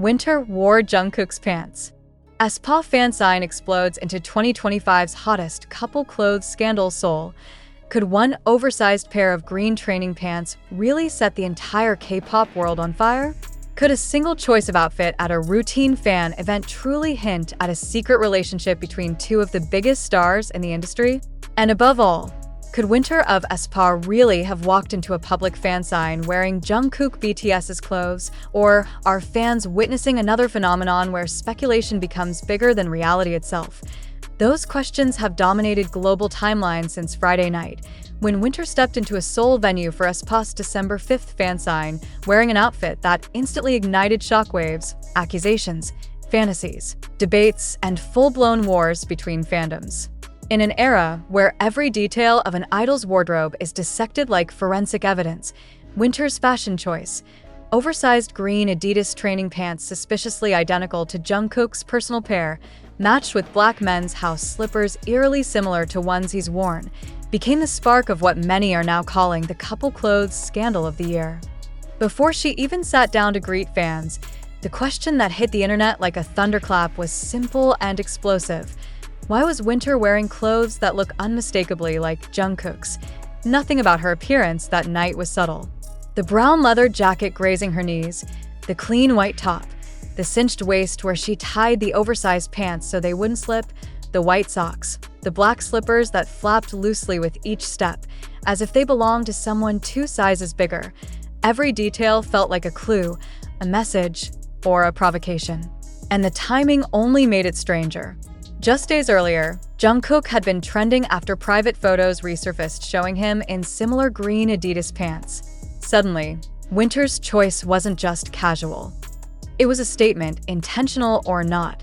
Winter wore Jungkook's pants. Aespa fan sign explodes into 2025's hottest couple clothes scandal. Seoul. Could one oversized pair of green training pants really set the entire K-pop world on fire? Could a single choice of outfit at a routine fan event truly hint at a secret relationship between two of the biggest stars in the industry? And above all, could Winter of Aespa really have walked into a public fan sign wearing Jungkook BTS's clothes? Or are fans witnessing another phenomenon where speculation becomes bigger than reality itself? Those questions have dominated global timelines since Friday night, when Winter stepped into a Seoul venue for Aespa's December 5th fan sign, wearing an outfit that instantly ignited shockwaves, accusations, fantasies, debates, and full-blown wars between fandoms. In an era where every detail of an idol's wardrobe is dissected like forensic evidence, Winter's fashion choice, oversized green Adidas training pants suspiciously identical to Jungkook's personal pair, matched with black men's house slippers eerily similar to ones he's worn, became the spark of what many are now calling the couple clothes scandal of the year. Before she even sat down to greet fans, the question that hit the internet like a thunderclap was simple and explosive. Why was Winter wearing clothes that look unmistakably like Jungkook's? Nothing about her appearance that night was subtle. The brown leather jacket grazing her knees, the clean white top, the cinched waist where she tied the oversized pants so they wouldn't slip, the white socks, the black slippers that flapped loosely with each step, as if they belonged to someone 2 sizes bigger. Every detail felt like a clue, a message, or a provocation. And the timing only made it stranger. Just days earlier, Jungkook had been trending after private photos resurfaced showing him in similar green Adidas pants. Suddenly, Winter's choice wasn't just casual. It was a statement, intentional or not.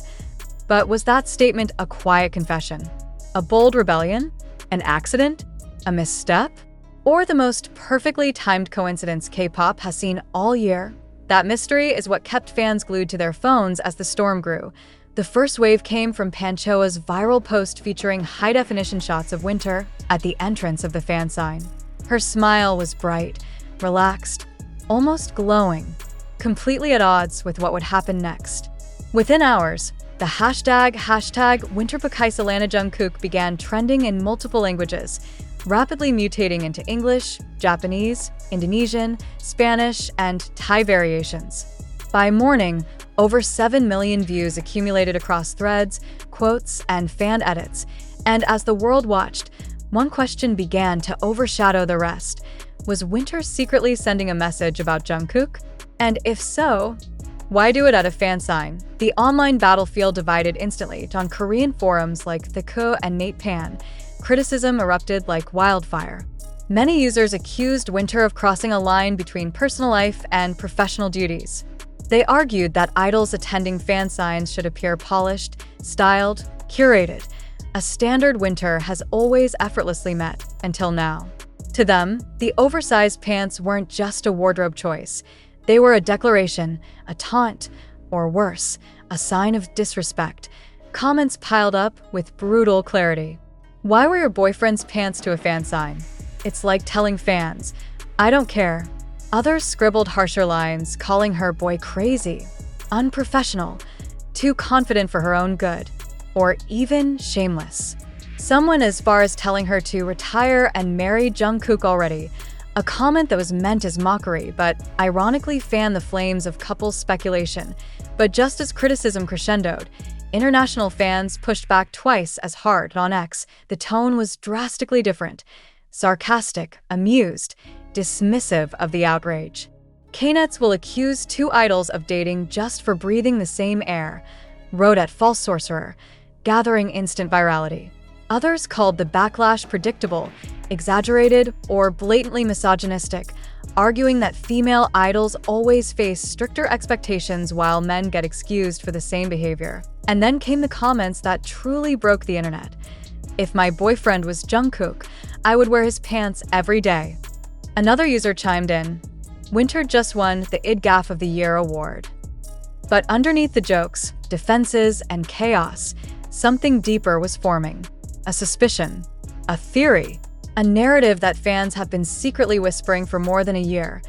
But was that statement a quiet confession? A bold rebellion? An accident? A misstep? Or the most perfectly timed coincidence K-pop has seen all year? That mystery is what kept fans glued to their phones as the storm grew. The first wave came from Panchoa's viral post featuring high-definition shots of Winter at the entrance of the fan sign. Her smile was bright, relaxed, almost glowing, completely at odds with what would happen next. Within hours, the hashtag #WinterPakaisalana Jungkook began trending in multiple languages, rapidly mutating into English, Japanese, Indonesian, Spanish, and Thai variations. By morning, over 7 million views accumulated across threads, quotes, and fan edits, and as the world watched, one question began to overshadow the rest. Was Winter secretly sending a message about Jungkook? And if so, why do it at a fan sign? The online battlefield divided instantly on Korean forums like Theko and Nate Pan. Criticism erupted like wildfire. Many users accused Winter of crossing a line between personal life and professional duties. They argued that idols attending fan signs should appear polished, styled, curated, a standard Winter has always effortlessly met until now. To them, the oversized pants weren't just a wardrobe choice. They were a declaration, a taunt, or worse, a sign of disrespect. Comments piled up with brutal clarity. Why were your boyfriend's pants to a fan sign? It's like telling fans, I don't care. Others scribbled harsher lines, calling her boy crazy, unprofessional, too confident for her own good, or even shameless. Some went as far as telling her to retire and marry Jungkook already, a comment that was meant as mockery but ironically fanned the flames of couple speculation. But just as criticism crescendoed, international fans pushed back twice as hard. On X, the tone was drastically different, sarcastic, amused, dismissive of the outrage. Knets will accuse two idols of dating just for breathing the same air, wrote at false sorcerer, gathering instant virality. Others called the backlash predictable, exaggerated, or blatantly misogynistic, arguing that female idols always face stricter expectations while men get excused for the same behavior. And then came the comments that truly broke the internet. If my boyfriend was Jungkook, I would wear his pants every day. Another user chimed in, Winter just won the IDGAF of the Year award. But underneath the jokes, defenses, and chaos, something deeper was forming. A suspicion, a theory, a narrative that fans have been secretly whispering for more than a year.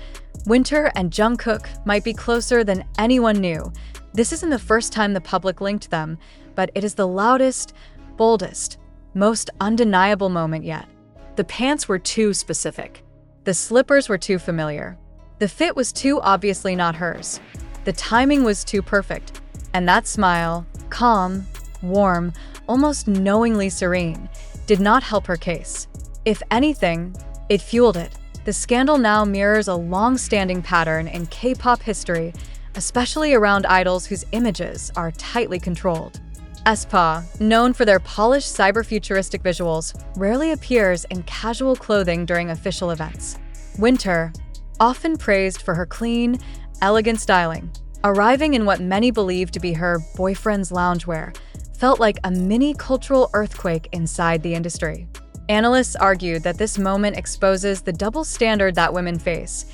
Winter and Jungkook might be closer than anyone knew, This isn't the first time the public linked them, but it is the loudest, boldest, most undeniable moment yet. The pants were too specific. The slippers were too familiar. The fit was too obviously not hers. The timing was too perfect. And that smile, calm, warm, almost knowingly serene, did not help her case. If anything, it fueled it. The scandal now mirrors a long-standing pattern in K-pop history, especially around idols whose images are tightly controlled. Aespa, known for their polished cyber-futuristic visuals, rarely appears in casual clothing during official events. Winter, often praised for her clean, elegant styling, arriving in what many believe to be her boyfriend's loungewear, felt like a mini cultural earthquake inside the industry. Analysts argued that this moment exposes the double standard that women face.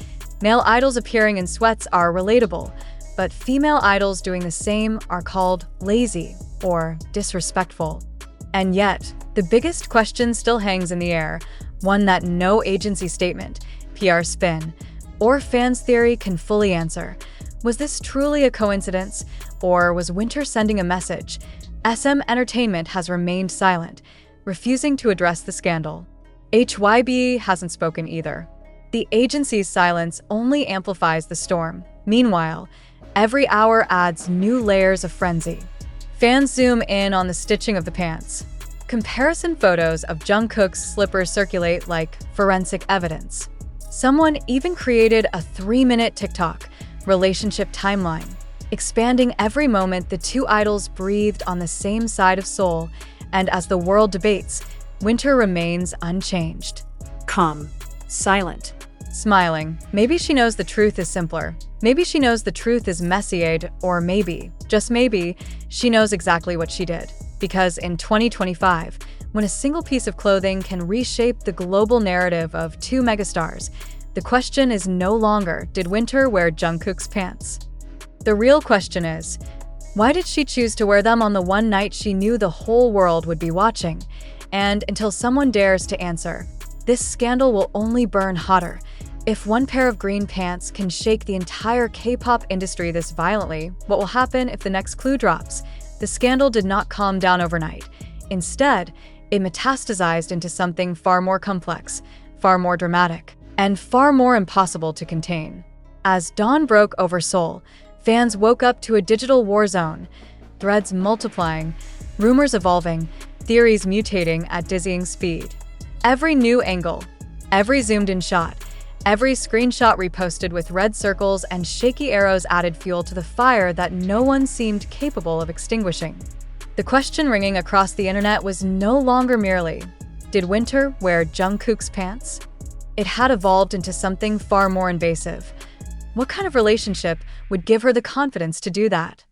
Male idols appearing in sweats are relatable, but female idols doing the same are called lazy or disrespectful. And yet, the biggest question still hangs in the air, one that no agency statement, PR spin, or fans' theory can fully answer. Was this truly a coincidence, or was Winter sending a message? SM Entertainment has remained silent, refusing to address the scandal. HYB hasn't spoken either. The agency's silence only amplifies the storm. Meanwhile, every hour adds new layers of frenzy. Fans zoom in on the stitching of the pants. Comparison photos of Jungkook's slippers circulate like forensic evidence. Someone even created a 3-minute TikTok relationship timeline, expanding every moment the two idols breathed on the same side of Seoul. And as the world debates, Winter remains unchanged. Calm, silent, smiling. Maybe she knows the truth is simpler. Maybe she knows the truth is messied, or maybe, just maybe, she knows exactly what she did. Because in 2025, when a single piece of clothing can reshape the global narrative of two megastars, the question is no longer, did Winter wear Jungkook's pants? The real question is, why did she choose to wear them on the one night she knew the whole world would be watching? And until someone dares to answer, this scandal will only burn hotter. If one pair of green pants can shake the entire K-pop industry this violently, what will happen if the next clue drops? The scandal did not calm down overnight. Instead, it metastasized into something far more complex, far more dramatic, and far more impossible to contain. As dawn broke over Seoul, fans woke up to a digital war zone, threads multiplying, rumors evolving, theories mutating at dizzying speed. Every new angle, every zoomed-in shot, every screenshot reposted with red circles and shaky arrows added fuel to the fire that no one seemed capable of extinguishing. The question ringing across the internet was no longer merely, did Winter wear Jungkook's pants? It had evolved into something far more invasive. What kind of relationship would give her the confidence to do that?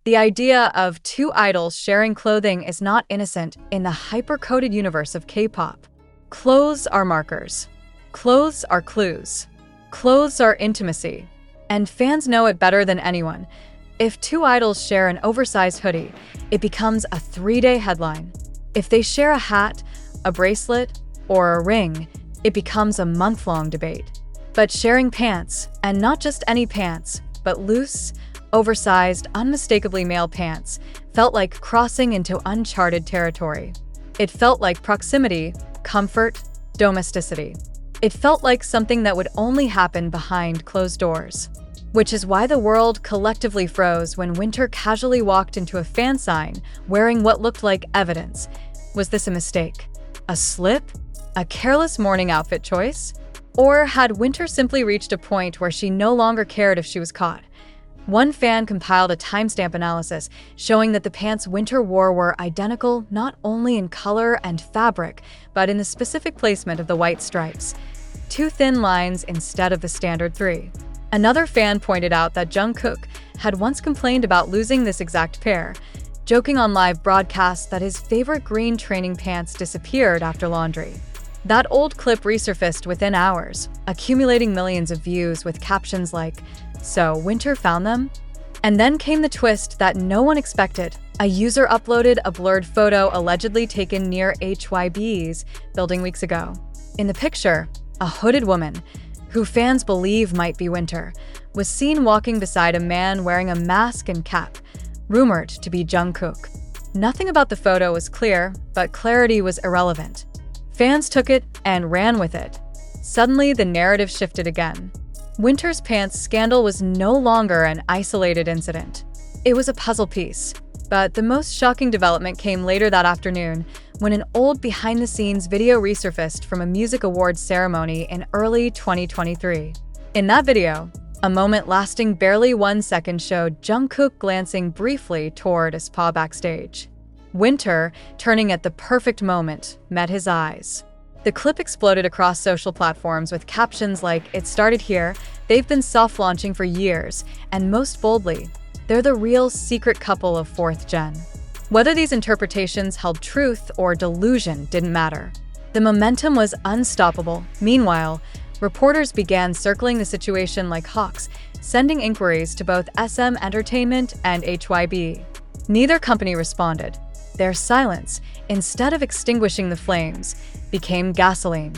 The idea of two idols sharing clothing is not innocent in the hyper-coded universe of K-pop. Clothes are markers. Clothes are clues. Clothes are intimacy. And fans know it better than anyone. If two idols share an oversized hoodie, it becomes a 3-day headline. If they share a hat, a bracelet, or a ring, it becomes a month-long debate. But sharing pants, and not just any pants, but loose, oversized, unmistakably male pants, felt like crossing into uncharted territory. It felt like proximity, comfort, domesticity. It felt like something that would only happen behind closed doors. Which is why the world collectively froze when Winter casually walked into a fan sign wearing what looked like evidence. Was this a mistake? A slip? A careless morning outfit choice? Or had Winter simply reached a point where she no longer cared if she was caught? One fan compiled a timestamp analysis showing that the pants Winter wore were identical not only in color and fabric, but in the specific placement of the white stripes. 2 thin lines instead of the standard 3. Another fan pointed out that Jungkook had once complained about losing this exact pair, joking on live broadcasts that his favorite green training pants disappeared after laundry. That old clip resurfaced within hours, accumulating millions of views with captions like, "So, Winter found them?" And then came the twist that no one expected. A user uploaded a blurred photo allegedly taken near HYB's building weeks ago. In the picture, a hooded woman, who fans believe might be Winter, was seen walking beside a man wearing a mask and cap, rumored to be Jungkook. Nothing about the photo was clear, but clarity was irrelevant. Fans took it and ran with it. Suddenly, the narrative shifted again. Winter's pants scandal was no longer an isolated incident. It was a puzzle piece. But the most shocking development came later that afternoon, when an old behind-the-scenes video resurfaced from a music awards ceremony in early 2023. In that video, a moment lasting barely 1 second showed Jungkook glancing briefly toward Aespa backstage. Winter, turning at the perfect moment, met his eyes. The clip exploded across social platforms with captions like, "It started here, they've been soft-launching for years, and most boldly, they're the real secret couple of 4th gen." Whether these interpretations held truth or delusion didn't matter. The momentum was unstoppable. Meanwhile, reporters began circling the situation like hawks, sending inquiries to both SM Entertainment and HYB. Neither company responded. Their silence, instead of extinguishing the flames, became gasoline.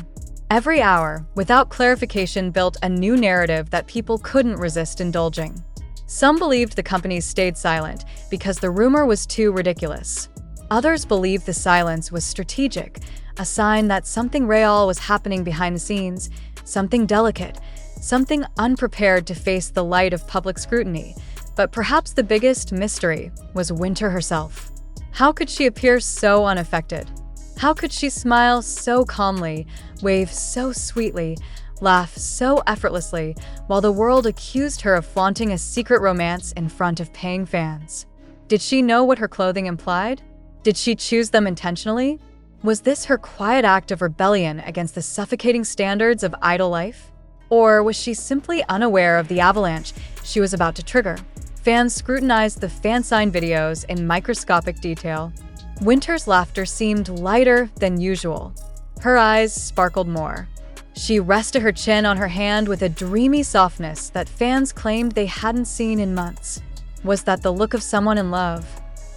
Every hour, without clarification, built a new narrative that people couldn't resist indulging. Some believed the companies stayed silent because the rumor was too ridiculous. Others believed the silence was strategic, a sign that something real was happening behind the scenes, something delicate, something unprepared to face the light of public scrutiny. But perhaps the biggest mystery was Winter herself. How could she appear so unaffected? How could she smile so calmly, wave so sweetly, laugh so effortlessly, while the world accused her of flaunting a secret romance in front of paying fans? Did she know what her clothing implied? Did she choose them intentionally? Was this her quiet act of rebellion against the suffocating standards of idol life? Or was she simply unaware of the avalanche she was about to trigger? Fans scrutinized the fan sign videos in microscopic detail. Winter's laughter seemed lighter than usual. Her eyes sparkled more. She rested her chin on her hand with a dreamy softness that fans claimed they hadn't seen in months. Was that the look of someone in love?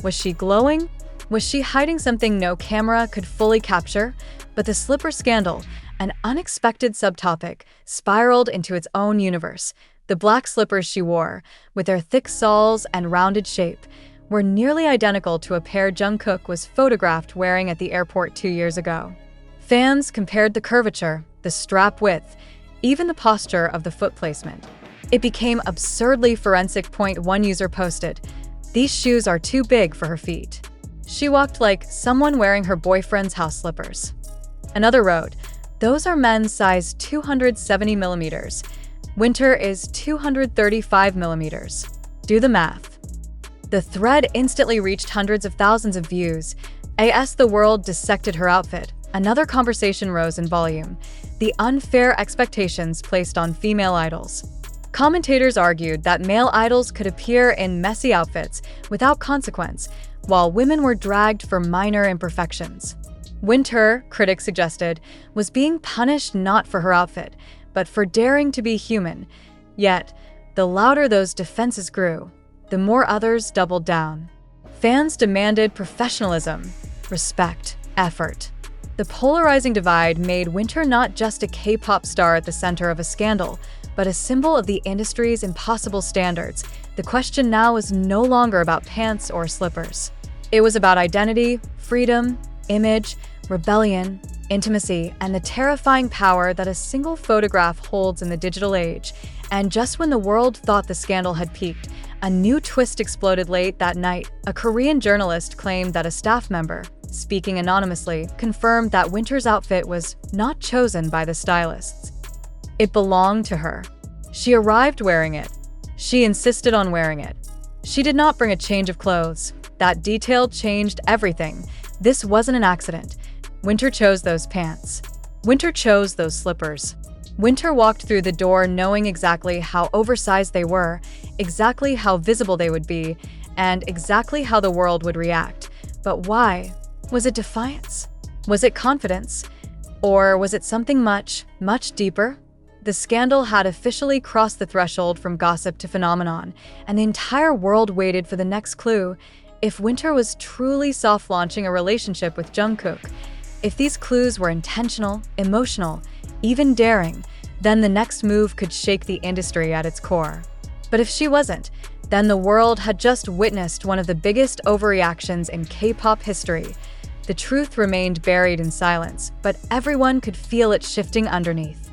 Was she glowing? Was she hiding something no camera could fully capture? But the slipper scandal, an unexpected subtopic, spiraled into its own universe. The black slippers she wore, with their thick soles and rounded shape, were nearly identical to a pair Jungkook was photographed wearing at the airport 2 years ago. Fans compared the curvature, the strap width, even the posture of the foot placement. It became absurdly forensic. One user posted, "These shoes are too big for her feet." She walked like someone wearing her boyfriend's house slippers. Another wrote, "Those are men's size 270 millimeters. Winter is 235 millimeters. Do the math." The thread instantly reached hundreds of thousands of views. As the world dissected her outfit, another conversation rose in volume: the unfair expectations placed on female idols. Commentators argued that male idols could appear in messy outfits without consequence, while women were dragged for minor imperfections. Winter, critics suggested, was being punished not for her outfit, but for daring to be human. Yet, the louder those defenses grew, the more others doubled down. Fans demanded professionalism, respect, effort. The polarizing divide made Winter not just a K-pop star at the center of a scandal, but a symbol of the industry's impossible standards. The question now was no longer about pants or slippers. It was about identity, freedom, image, rebellion, intimacy, and the terrifying power that a single photograph holds in the digital age. And just when the world thought the scandal had peaked, a new twist exploded late that night. A Korean journalist claimed that a staff member, speaking anonymously, confirmed that Winter's outfit was not chosen by the stylists. It belonged to her. She arrived wearing it. She insisted on wearing it. She did not bring a change of clothes. That detail changed everything. This wasn't an accident. Winter chose those pants. Winter chose those slippers. Winter walked through the door knowing exactly how oversized they were, exactly how visible they would be, and exactly how the world would react. But why? Was it defiance? Was it confidence? Or was it something much, much deeper? The scandal had officially crossed the threshold from gossip to phenomenon, and the entire world waited for the next clue. If Winter was truly soft-launching a relationship with Jungkook, if these clues were intentional, emotional, even daring, then the next move could shake the industry at its core. But if she wasn't, then the world had just witnessed one of the biggest overreactions in K-pop history. The truth remained buried in silence, but everyone could feel it shifting underneath.